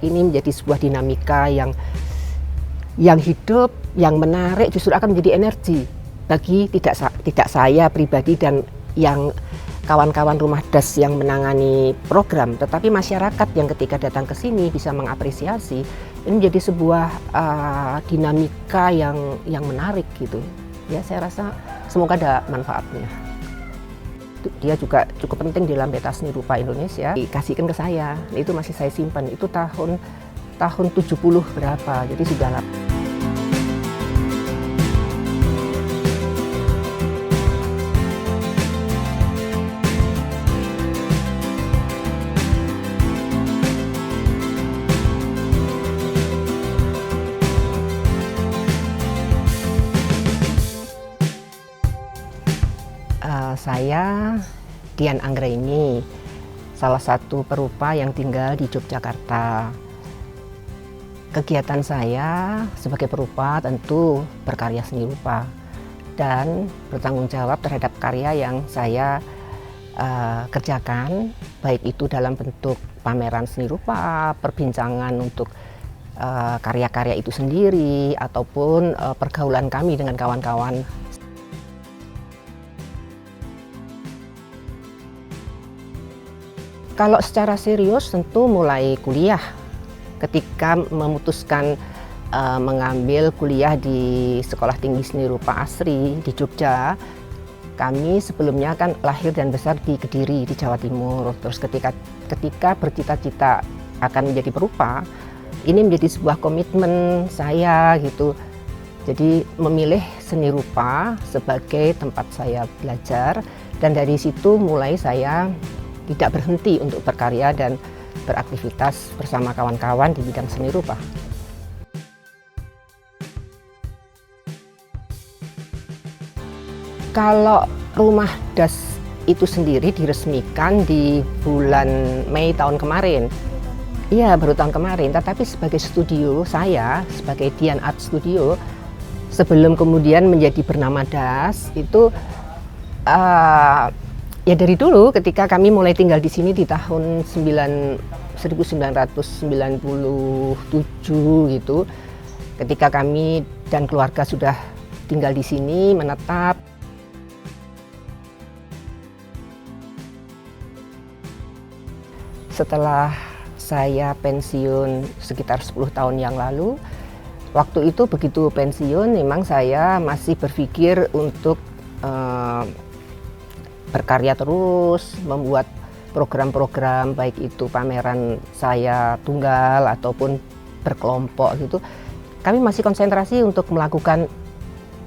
ini menjadi sebuah dinamika yang hidup, yang menarik, justru akan menjadi energi bagi tidak saya pribadi dan yang kawan-kawan rumah das yang menangani program, tetapi masyarakat yang ketika datang ke sini bisa mengapresiasi. Ini menjadi sebuah dinamika yang menarik gitu. Ya, saya rasa semoga ada manfaatnya. Dia juga cukup penting di dalam peta seni rupa Indonesia. Dikasihkan ke saya, itu masih saya simpan. Itu tahun 70 berapa, jadi sudah lama. Saya Dian Anggraini, salah satu perupa yang tinggal di Yogyakarta. Kegiatan saya sebagai perupa tentu berkarya seni rupa dan bertanggung jawab terhadap karya yang saya kerjakan, baik itu dalam bentuk pameran seni rupa, perbincangan untuk karya-karya itu sendiri, ataupun pergaulan kami dengan kawan-kawan. Kalau secara serius tentu mulai kuliah, ketika memutuskan mengambil kuliah di Sekolah Tinggi Seni Rupa ASRI di Jogja. Kami sebelumnya kan lahir dan besar di Kediri di Jawa Timur. Terus ketika bercita-cita akan menjadi perupa, ini menjadi sebuah komitmen saya gitu. Jadi memilih seni rupa sebagai tempat saya belajar, dan dari situ mulai saya tidak berhenti untuk berkarya dan beraktivitas bersama kawan-kawan di bidang seni rupa. Kalau rumah das itu sendiri diresmikan di bulan Mei tahun kemarin. Iya, baru tahun kemarin, tetapi sebagai studio saya, sebagai Dian Art Studio, sebelum kemudian menjadi bernama das, itu ya dari dulu ketika kami mulai tinggal di sini di tahun 1997 gitu, ketika kami dan keluarga sudah tinggal di sini menetap. Setelah saya pensiun sekitar 10 tahun yang lalu, waktu itu begitu pensiun memang saya masih berpikir untuk berkarya terus, membuat program-program baik itu pameran saya tunggal ataupun berkelompok gitu. Kami masih konsentrasi untuk melakukan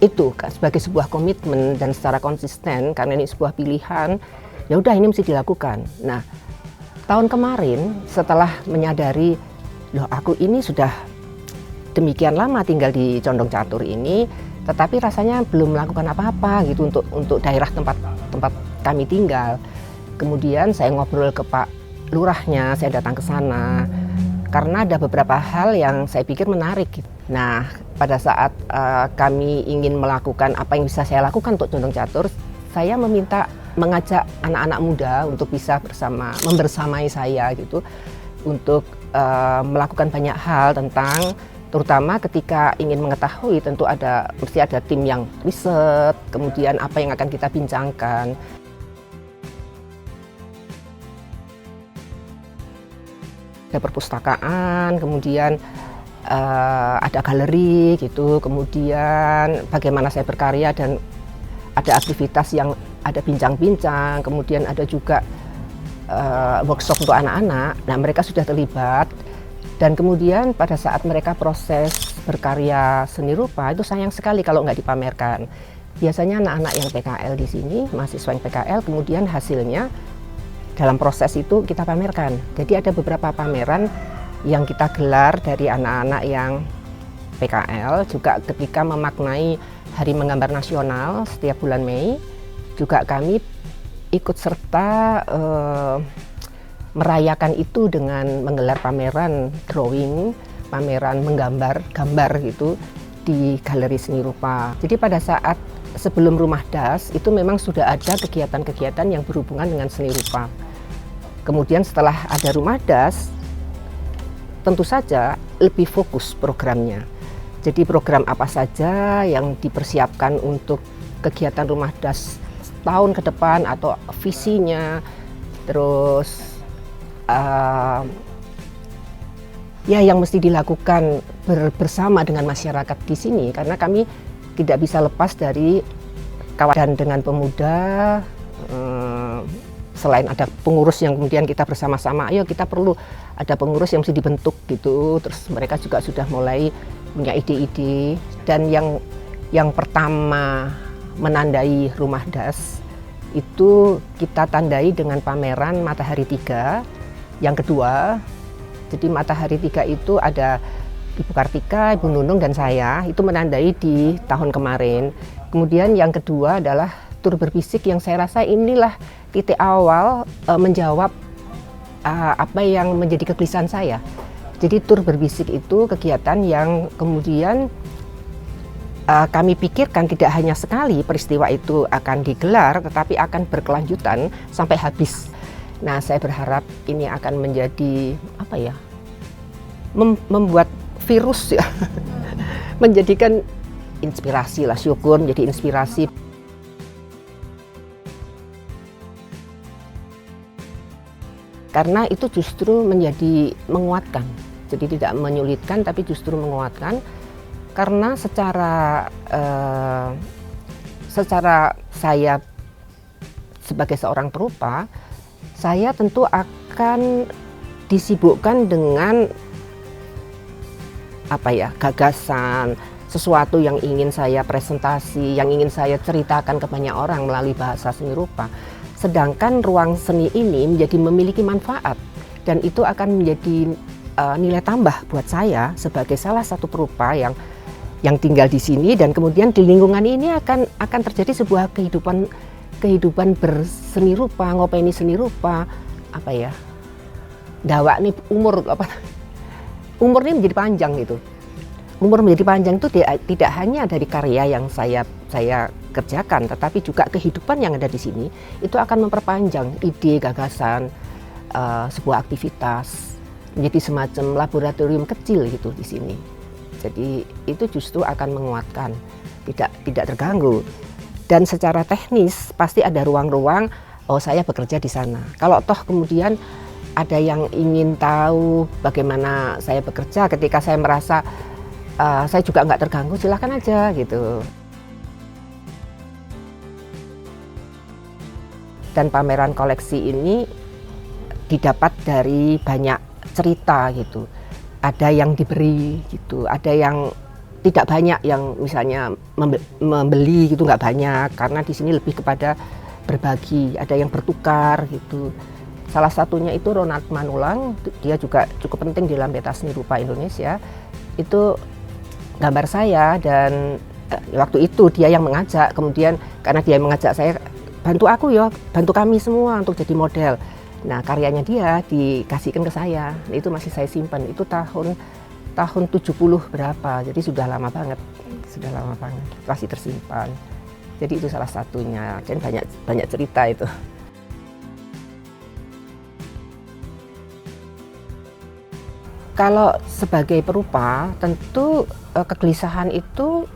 itu sebagai sebuah komitmen dan secara konsisten, karena ini sebuah pilihan. Ya udah, ini mesti dilakukan. Nah, tahun kemarin setelah menyadari, loh aku ini sudah demikian lama tinggal di Condong Catur ini, tetapi rasanya belum melakukan apa-apa gitu untuk daerah tempat kami tinggal. Kemudian saya ngobrol ke Pak Lurahnya, saya datang ke sana karena ada beberapa hal yang saya pikir menarik. Nah, pada saat kami ingin melakukan apa yang bisa saya lakukan untuk Condong Catur, saya mengajak anak-anak muda untuk bisa membersamai saya gitu, untuk melakukan banyak hal tentang, terutama ketika ingin mengetahui tentu mesti ada tim yang riset, kemudian apa yang akan kita bincangkan. Ada perpustakaan, kemudian ada galeri gitu, kemudian bagaimana saya berkarya dan ada aktivitas yang ada bincang-bincang, kemudian ada juga workshop untuk anak-anak. Nah, mereka sudah terlibat. Dan kemudian pada saat mereka proses berkarya seni rupa, itu sayang sekali kalau nggak dipamerkan. Biasanya anak-anak yang PKL di sini, mahasiswa yang PKL, kemudian hasilnya dalam proses itu kita pamerkan. Jadi ada beberapa pameran yang kita gelar dari anak-anak yang PKL, juga ketika memaknai Hari Menggambar Nasional setiap bulan Mei, juga kami ikut serta merayakan itu dengan menggelar pameran drawing, pameran gambar gitu di Galeri Seni Rupa. Jadi pada saat sebelum Rumah Das itu memang sudah ada kegiatan-kegiatan yang berhubungan dengan seni rupa. Kemudian setelah ada Rumah Das, tentu saja lebih fokus programnya. Jadi program apa saja yang dipersiapkan untuk kegiatan Rumah Das tahun ke depan atau visinya, terus ya yang mesti dilakukan bersama dengan masyarakat di sini, karena kami tidak bisa lepas dari kawan dengan pemuda. Selain ada pengurus yang kemudian kita bersama-sama, ayo kita perlu ada pengurus yang mesti dibentuk gitu. Terus mereka juga sudah mulai punya ide-ide. Dan yang pertama menandai Rumah Das itu kita tandai dengan pameran Matahari 3. Yang kedua, jadi Matahari 3 itu ada Ibu Kartika, Ibu Nunung dan saya, itu menandai di tahun kemarin. Kemudian yang kedua adalah tur berbisik, yang saya rasa inilah titik awal menjawab apa yang menjadi kegelisahan saya. Jadi tur berbisik itu kegiatan yang kemudian kami pikirkan tidak hanya sekali peristiwa itu akan digelar, tetapi akan berkelanjutan sampai habis. Nah, saya berharap ini akan menjadi apa ya, membuat virus ya, menjadikan inspirasi lah, syukur menjadi inspirasi. Karena itu justru menjadi menguatkan, jadi tidak menyulitkan tapi justru menguatkan, karena secara saya sebagai seorang perupa, saya tentu akan disibukkan dengan apa ya, gagasan, sesuatu yang ingin saya presentasi, yang ingin saya ceritakan ke banyak orang melalui bahasa seni rupa. Sedangkan ruang seni ini memiliki manfaat, dan itu akan menjadi nilai tambah buat saya sebagai salah satu perupa yang tinggal di sini, dan kemudian di lingkungan ini akan terjadi sebuah kehidupan berseni rupa, ngopeni seni rupa, apa ya, dawa nih umur ini menjadi panjang gitu. Umur menjadi panjang itu tidak hanya dari karya yang saya kerjakan, tetapi juga kehidupan yang ada di sini itu akan memperpanjang ide, gagasan, sebuah aktivitas menjadi semacam laboratorium kecil gitu di sini. Jadi itu justru akan menguatkan, tidak terganggu. Dan secara teknis pasti ada ruang-ruang, oh saya bekerja di sana. Kalau toh kemudian ada yang ingin tahu bagaimana saya bekerja ketika saya merasa saya juga nggak terganggu, silakan aja gitu. Dan pameran koleksi ini didapat dari banyak cerita gitu. Ada yang diberi gitu, ada yang tidak banyak, yang misalnya membeli gitu nggak banyak, karena di sini lebih kepada berbagi. Ada yang bertukar gitu. Salah satunya itu Ronald Manulang, dia juga cukup penting di dalam pentas seni rupa Indonesia. Itu gambar saya, dan waktu itu dia yang mengajak, kemudian karena dia yang mengajak saya, bantu aku ya, bantu kami semua untuk jadi model. Nah, karyanya dia dikasihkan ke saya, itu masih saya simpan, itu tahun 70 berapa, jadi sudah lama banget, masih tersimpan. Jadi itu salah satunya, dan banyak cerita itu. Kalau sebagai perupa, tentu kegelisahan itu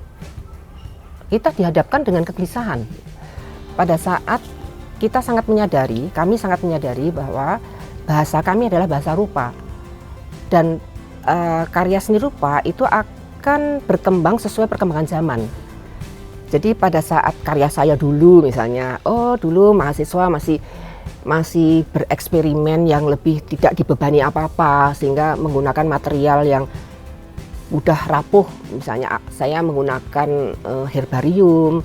kita dihadapkan dengan kegelisahan. Pada saat kita kami sangat menyadari bahwa bahasa kami adalah bahasa rupa. Dan karya seni rupa itu akan berkembang sesuai perkembangan zaman. Jadi pada saat karya saya dulu misalnya, dulu mahasiswa masih bereksperimen yang lebih tidak dibebani apa-apa, sehingga menggunakan material yang mudah rapuh. Misalnya saya menggunakan herbarium,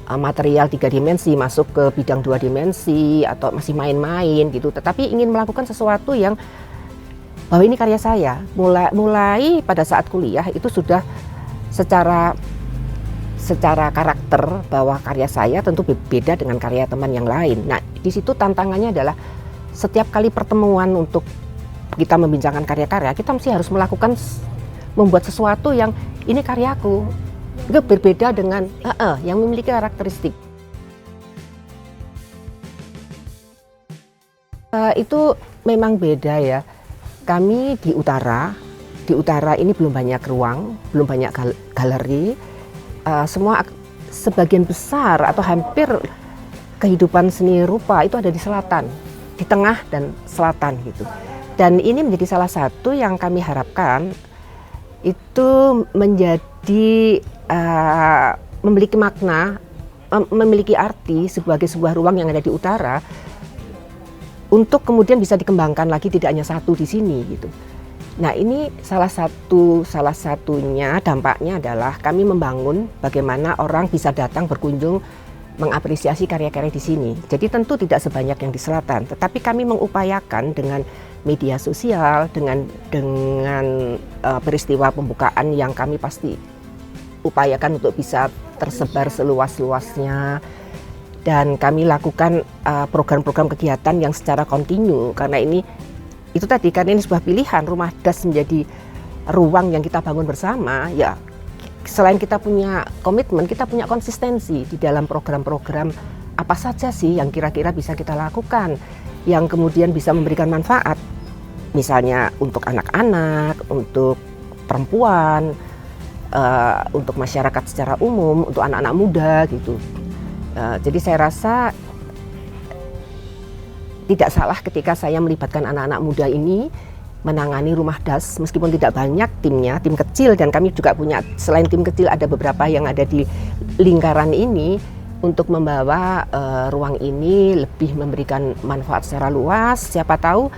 material 3 dimensi masuk ke bidang 2 dimensi, atau masih main-main gitu. Tetapi ingin melakukan sesuatu yang bahwa ini karya saya. Mulai pada saat kuliah itu sudah secara karakter bahwa karya saya tentu beda dengan karya teman yang lain. Nah, di situ tantangannya adalah setiap kali pertemuan untuk kita membincangkan karya-karya, kita mesti harus membuat sesuatu yang ini karyaku. Itu berbeda dengan yang memiliki karakteristik. Itu memang beda ya. Kami di utara ini belum banyak ruang, belum banyak galeri. Sebagian besar atau hampir kehidupan seni rupa itu ada di selatan, di tengah dan selatan gitu. Dan ini menjadi salah satu yang kami harapkan itu menjadi memiliki makna, memiliki arti sebagai sebuah ruang yang ada di utara untuk kemudian bisa dikembangkan lagi, tidak hanya satu di sini gitu. Nah, ini salah satunya dampaknya adalah kami membangun bagaimana orang bisa datang berkunjung mengapresiasi karya-karya di sini. Jadi tentu tidak sebanyak yang di selatan, tetapi kami mengupayakan dengan media sosial, dengan peristiwa pembukaan yang kami pasti upayakan untuk bisa tersebar seluas-luasnya, dan kami lakukan program-program kegiatan yang secara kontinu, karena itu tadi, karena ini sebuah pilihan, Rumah Das menjadi ruang yang kita bangun bersama. Ya, selain kita punya komitmen, kita punya konsistensi di dalam program-program apa saja sih yang kira-kira bisa kita lakukan, yang kemudian bisa memberikan manfaat, misalnya untuk anak-anak, untuk perempuan, untuk masyarakat secara umum, untuk anak-anak muda gitu. Jadi saya rasa tidak salah ketika saya melibatkan anak-anak muda ini menangani Rumah Das, meskipun tidak banyak timnya, tim kecil, dan kami juga punya, selain tim kecil ada beberapa yang ada di lingkaran ini untuk membawa ruang ini lebih memberikan manfaat secara luas. Siapa tahu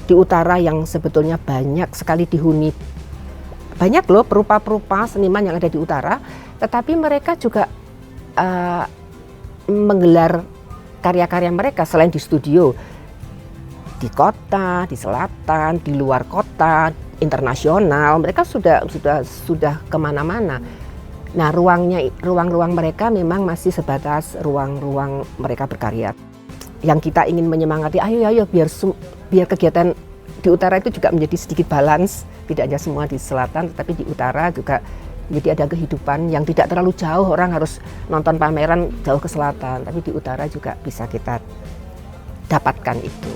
di utara yang sebetulnya banyak sekali dihuni, banyak loh perupa-perupa seniman yang ada di utara, tetapi mereka juga menggelar karya-karya mereka selain di studio, di kota, di selatan, di luar kota, internasional, mereka sudah kemana-mana. Nah, ruang-ruang mereka memang masih sebatas ruang-ruang mereka berkarya. Yang kita ingin menyemangati, ayo biar kegiatan di utara itu juga menjadi sedikit balance, tidak hanya semua di selatan, tetapi di utara juga jadi ada kehidupan yang tidak terlalu jauh, orang harus nonton pameran jauh ke selatan, tapi di utara juga bisa kita dapatkan itu.